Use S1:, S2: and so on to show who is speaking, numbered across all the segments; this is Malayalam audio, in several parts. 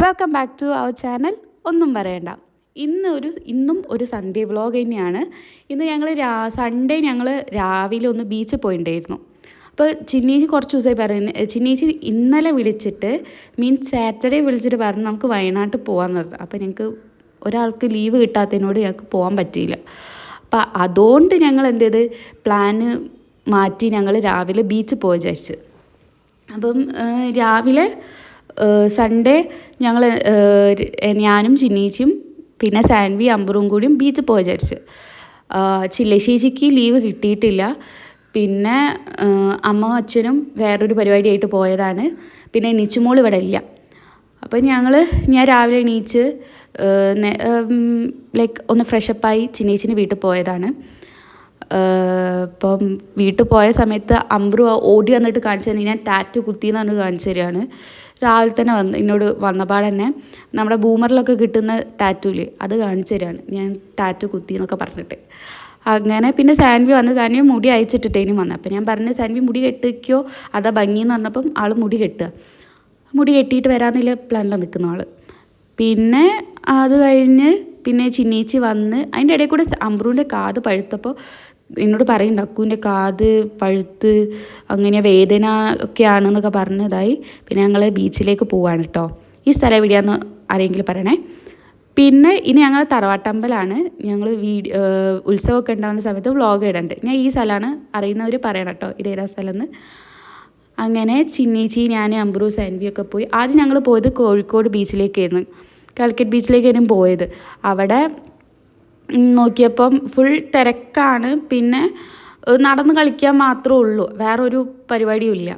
S1: Welcome back to our channel. ഒന്നും പറയണ്ട. ഇന്നും ഒരു സൺഡേ വ്ളോഗ് തന്നെയാണ്. ഇന്ന് ഞങ്ങൾ സൺഡേ ഞങ്ങൾ രാവിലെ ഒന്ന് ബീച്ചിൽ പോയിട്ടുണ്ടായിരുന്നു. അപ്പോൾ ചിന്നീച്ചി കുറച്ച് ദിവസമായി പറയുന്നത്, ചിന്നീച്ചി ഇന്നലെ വിളിച്ചിട്ട് മീൻസ് സാറ്റർഡേ വിളിച്ചിട്ട് പറഞ്ഞു നമുക്ക് വയനാട്ടിൽ പോകാമെന്ന് പറഞ്ഞു. അപ്പോൾ ഞങ്ങൾക്ക് ഒരാൾക്ക് ലീവ് കിട്ടാത്തതിനോട് ഞങ്ങൾക്ക് പോകാൻ പറ്റിയില്ല. അപ്പോൾ അതുകൊണ്ട് ഞങ്ങൾ എന്ത് ചെയ്ത് പ്ലാന് മാറ്റി ഞങ്ങൾ രാവിലെ ബീച്ചിൽ പോയി വിചാരിച്ച്. അപ്പം രാവിലെ സൺഡേ ഞങ്ങൾ ഞാനും ചിന്നീച്ചിയും പിന്നെ സാൻവി അമ്പറും കൂടിയും ബീച്ചിൽ പോയി വിചാരിച്ച്. ചില്ലശ്ശേച്ചിക്ക് ലീവ് കിട്ടിയിട്ടില്ല. പിന്നെ അമ്മ അച്ഛനും വേറൊരു പരിപാടിയായിട്ട് പോയതാണ്. പിന്നെ നിച്ചുമോൾ ഇവിടെ ഇല്ല. അപ്പം ഞാൻ രാവിലെ എണീച്ച് ലൈക്ക് ഒന്ന് ഫ്രഷപ്പായി ചിന്നീച്ചിന് വീട്ടിൽ പോയതാണ്. ഇപ്പം വീട്ടിൽ പോയ സമയത്ത് അമ്പ്രു ഓടി വന്നിട്ട് കാണിച്ചു തന്നെ ഞാൻ ടാറ്റു കുത്തിയെന്ന് പറഞ്ഞ് കാണിച്ചു തരികയാണ്. രാവിലെ തന്നെ എന്നോട് വന്നപാട് തന്നെ നമ്മുടെ ബൂമറിലൊക്കെ കിട്ടുന്ന ടാറ്റൂല് അത് കാണിച്ചു തരികയാണ്, ഞാൻ ടാറ്റു കുത്തി എന്നൊക്കെ പറഞ്ഞിട്ട്. അങ്ങനെ പിന്നെ സാൻവി മുടി അയച്ചിട്ടിട്ടേനും വന്നത്. അപ്പം ഞാൻ പറഞ്ഞു സാൻവി മുടി കെട്ടിക്കോ അതാ ഭംഗിയെന്ന് പറഞ്ഞപ്പം ആൾ മുടി കെട്ടുക, മുടി കെട്ടിയിട്ട് വരാമെന്നില്ല പ്ലാനിലാണ് നിൽക്കുന്ന ആൾ. പിന്നെ അത് കഴിഞ്ഞ് പിന്നെ ചിന്നീച്ചി വന്ന് അതിൻ്റെ ഇടയിൽ കൂടെ അമ്പ്രുവിൻ്റെ കാത് പഴുത്തപ്പോൾ എന്നോട് പറയുന്നുണ്ട് അക്കുവിൻ്റെ കാത് പഴുത്ത് അങ്ങനെ വേദന ഒക്കെയാണെന്നൊക്കെ പറഞ്ഞതായി. പിന്നെ ഞങ്ങൾ ബീച്ചിലേക്ക് പോവാണ് കേട്ടോ. ഈ സ്ഥലം എവിടെയാണെന്ന് ആരെങ്കിലും പറയണേ. പിന്നെ ഇനി ഞങ്ങൾ തറവാട്ടമ്പലാണ്. ഞങ്ങൾ ഉത്സവമൊക്കെ ഉണ്ടാകുന്ന സമയത്ത് വ്ളോഗ് ഇടണ്ട്. ഞാൻ ഈ സ്ഥലമാണ് അറിയുന്നവർ പറയണം കേട്ടോ ഇതേതാ സ്ഥലമെന്ന്. അങ്ങനെ ചിന്നീച്ചി ഞാൻ അമ്പ്രു സാൻവിയൊക്കെ പോയി. ആദ്യം ഞങ്ങൾ പോയത് കോഴിക്കോട് ബീച്ചിലേക്കായിരുന്നു, കാലിക്കറ്റ് ബീച്ചിലേക്കായിരുന്നു പോയത്. അവിടെ നോക്കിയപ്പം ഫുൾ തിരക്കാണ്. പിന്നെ നടന്ന് കളിക്കാൻ മാത്രമേ ഉള്ളൂ, വേറൊരു പരിപാടിയും ഇല്ല.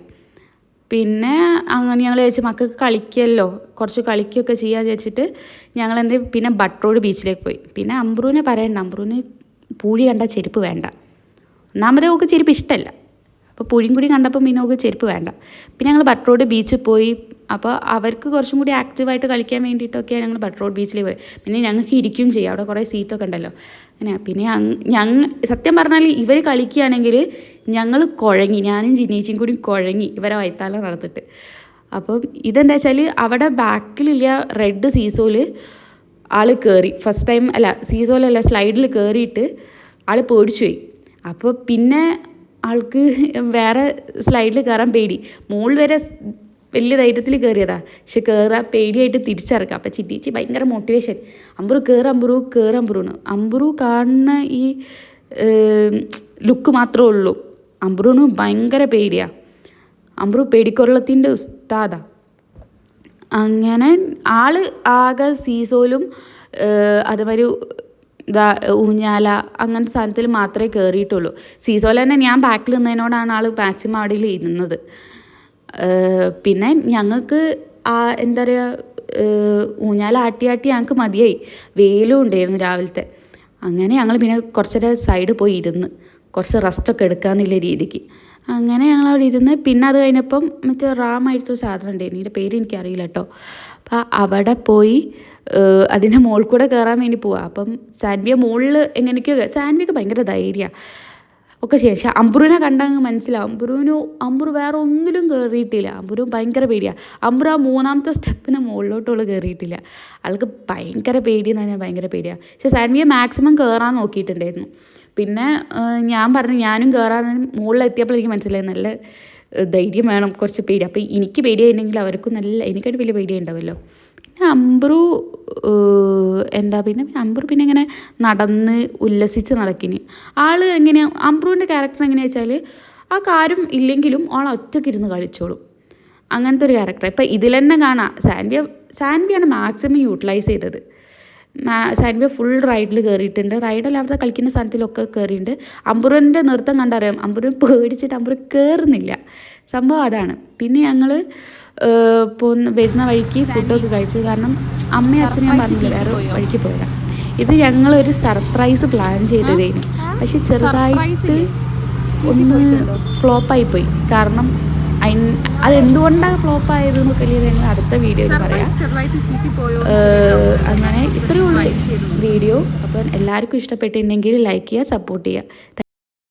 S1: പിന്നെ അങ്ങനെ ഞങ്ങൾ വിചാരിച്ചു മക്കൾക്ക് കളിക്കുമല്ലോ, കുറച്ച് കളിക്കുകയൊക്കെ ചെയ്യാമെന്ന് വിചാരിച്ചിട്ട് ഞങ്ങൾ പിന്നെ ബട്ട് റോഡ് ബീച്ചിലേക്ക് പോയി. പിന്നെ അമ്പ്രുവിനെ പറയണ്ട, അമ്പ്രുവിന് പൂഴി കണ്ട ചെരുപ്പ് വേണ്ട. ഒന്നാമതേ ഓക്ക് ചെരുപ്പ് ഇഷ്ടമല്ല. അപ്പോൾ പുഴിയും കൂടി കണ്ടപ്പോൾ പിന്നെ ഓക്ക് ചെരുപ്പ് വേണ്ട. പിന്നെ ഞങ്ങൾ ബട്ട് റോഡ് ബീച്ചിൽ പോയി. അപ്പോൾ അവർക്ക് കുറച്ചും കൂടി ആക്റ്റീവായിട്ട് കളിക്കാൻ വേണ്ടിയിട്ടൊക്കെയാണ് ഞങ്ങൾ ബട്ട് റോഡ് ബീച്ചിലേക്ക് പോയി. പിന്നെ ഞങ്ങൾക്ക് ഇരിക്കുകയും ചെയ്യാം, അവിടെ കുറേ സീറ്റൊക്കെ ഉണ്ടല്ലോ. അങ്ങനെ പിന്നെ സത്യം പറഞ്ഞാൽ ഇവർ കളിക്കുകയാണെങ്കിൽ ഞങ്ങൾ കുഴങ്ങി, ഞാനും ചിന്നീച്ചിയും കൂടി കുഴങ്ങി ഇവരെ വൈത്താലം നടത്തിട്ട്. അപ്പം ഇതെന്താ വെച്ചാൽ അവിടെ ബാക്കിലില്ല റെഡ് സീസോയിൽ ആൾ കയറി ഫസ്റ്റ് ടൈം, അല്ല സീസോയിലല്ല സ്ലൈഡിൽ കയറിയിട്ട് ആൾ പേടിച്ചു പോയി. അപ്പോൾ പിന്നെ ആൾക്ക് വേറെ സ്ലൈഡിൽ കയറാൻ പേടി. മുകളിൽ വരെ വലിയ ധൈര്യത്തിൽ കയറിയതാ, പക്ഷെ കയറാൻ പേടിയായിട്ട് തിരിച്ചിറക്കാം. അപ്പം ചിന്നീച്ചി ഭയങ്കര മോട്ടിവേഷൻ, അമ്പ്രു കയറമ്പുറൂന്ന്. അമ്പ്രു കാണുന്ന ഈ ലുക്ക് മാത്രമേ ഉള്ളൂ, അമ്പ്രുവിന് ഭയങ്കര പേടിയാണ്. അമ്പ്രു പേടിക്കൊള്ളത്തിൻ്റെ ഉസ്താദാ. അങ്ങനെ ആൾ ആകെ സീസോയിലും അതുമാതിരി ഊഞ്ഞാല അങ്ങനത്തെ സാധനത്തിൽ മാത്രമേ കയറിയിട്ടുള്ളൂ. സീസോയിൽ തന്നെ ഞാൻ ബാക്കിൽ നിന്നതിനോടാണ് ആൾ മാക്സിമം അവിടെ ഇരുന്നത്. പിന്നെ ഞങ്ങൾക്ക് എന്താ പറയുക, ഊഞ്ഞാല ആട്ടി ഞങ്ങൾക്ക് മതിയായി, വെയിലും ഉണ്ടായിരുന്നു രാവിലത്തെ. അങ്ങനെ ഞങ്ങൾ പിന്നെ കുറച്ചേരം സൈഡ് പോയി ഇരുന്ന് കുറച്ച് റെസ്റ്റൊക്കെ എടുക്കാമെന്നുള്ള രീതിക്ക് അങ്ങനെ ഞങ്ങളവിടെ ഇരുന്ന്. പിന്നെ അത് കഴിഞ്ഞപ്പം മറ്റേ റാമായിട്ടൊരു സാധനം ഉണ്ടായിരുന്നു, ഇതിൻ്റെ പേര് എനിക്കറിയില്ല കേട്ടോ. അപ്പം അവിടെ പോയി അതിൻ്റെ മുകളിൽ കൂടെ കയറാൻ വേണ്ടി പോവാം. അപ്പം സാൻവിയെ മുകളിൽ എങ്ങനെയൊക്കെയോ, സാൻവിക്ക് ഭയങ്കര ധൈര്യമാണ് ഒക്കെ ചെയ്യാം. പക്ഷേ അമ്പ്രുവിനെ കണ്ടങ്ങ് മനസ്സിലാവും. അമ്പ്രു വേറെ ഒന്നിലും കയറിയിട്ടില്ല. അമ്പ്രു ഭയങ്കര പേടിയാണ്. അമ്പ്രു ആ 3ാമത്തെ സ്റ്റെപ്പിന് മുകളിലോട്ടുള്ള കയറിയിട്ടില്ല. ആൾക്ക് ഭയങ്കര പേടിയെന്ന് പറഞ്ഞാൽ ഭയങ്കര പേടിയാണ്. പക്ഷേ സാൻവിയെ മാക്സിമം കയറാൻ നോക്കിയിട്ടുണ്ടായിരുന്നു. പിന്നെ ഞാൻ പറഞ്ഞു ഞാനും കയറാൻ മുകളിലെത്തിയപ്പോൾ എനിക്ക് മനസ്സിലായി നല്ല ധൈര്യം വേണം, കുറച്ച് പേടി. അപ്പോൾ എനിക്ക് പേടിയായിട്ടുണ്ടെങ്കിൽ അവർക്കും എനിക്കായിട്ട് വലിയ പേടിയുണ്ടാവുമല്ലോ. പിന്നെ അമ്പ്രു പിന്നെ ഇങ്ങനെ നടന്ന് ഉല്ലസിച്ച് നടക്കിന്. ആൾ എങ്ങനെയാണ് അമ്പ്രുവിൻ്റെ ക്യാരക്ടർ എങ്ങനെയാ വെച്ചാൽ ആ കാര്യം ഇല്ലെങ്കിലും ആൾ ഒറ്റയ്ക്ക് ഇരുന്ന് കളിച്ചോളും, അങ്ങനത്തെ ഒരു ക്യാരക്ടർ. ഇപ്പം ഇതിൽ തന്നെ കാണാം സാൻവിയാണ് മാക്സിമം യൂട്ടിലൈസ് ചെയ്തത്. സാൻവിയ ഫുൾ റൈഡിൽ കയറിയിട്ടുണ്ട്, റൈഡല്ലാത്ത കളിക്കുന്ന സ്ഥലത്തിലൊക്കെ കയറിയിട്ടുണ്ട്. അമ്പ്രുവിൻ്റെ നൃത്തം കണ്ടറിയാം, അമ്പ്രുവിന് പേടിച്ചിട്ട് അമ്പ്രു കയറുന്നില്ല. സംഭവം അതാണ്. പിന്നെ ഞങ്ങൾ വരുന്ന വഴിക്ക് ഫുഡൊക്കെ കഴിച്ചു, കാരണം അമ്മയും അച്ഛനും ഞാൻ പറഞ്ഞില്ല വേറെ വഴിക്ക് പോയതാണ്. ഇത് ഞങ്ങളൊരു സർപ്രൈസ് പ്ലാൻ ചെയ്തതേനു, പക്ഷെ ചെറുതായിട്ട് ഒന്ന് ഫ്ലോപ്പായിപ്പോയി. കാരണം അതെന്തുകൊണ്ടാണ് ഫ്ലോപ്പ് ആയതെന്നൊക്കെ ഞങ്ങൾ അടുത്ത വീഡിയോയിൽ പറയാം. അങ്ങനെ ഇത്രയേ ഉള്ളൂ വീഡിയോ. അപ്പം എല്ലാവർക്കും ഇഷ്ടപ്പെട്ടിട്ടുണ്ടെങ്കിൽ ലൈക്ക് ചെയ്യുക, സപ്പോർട്ട് ചെയ്യുക.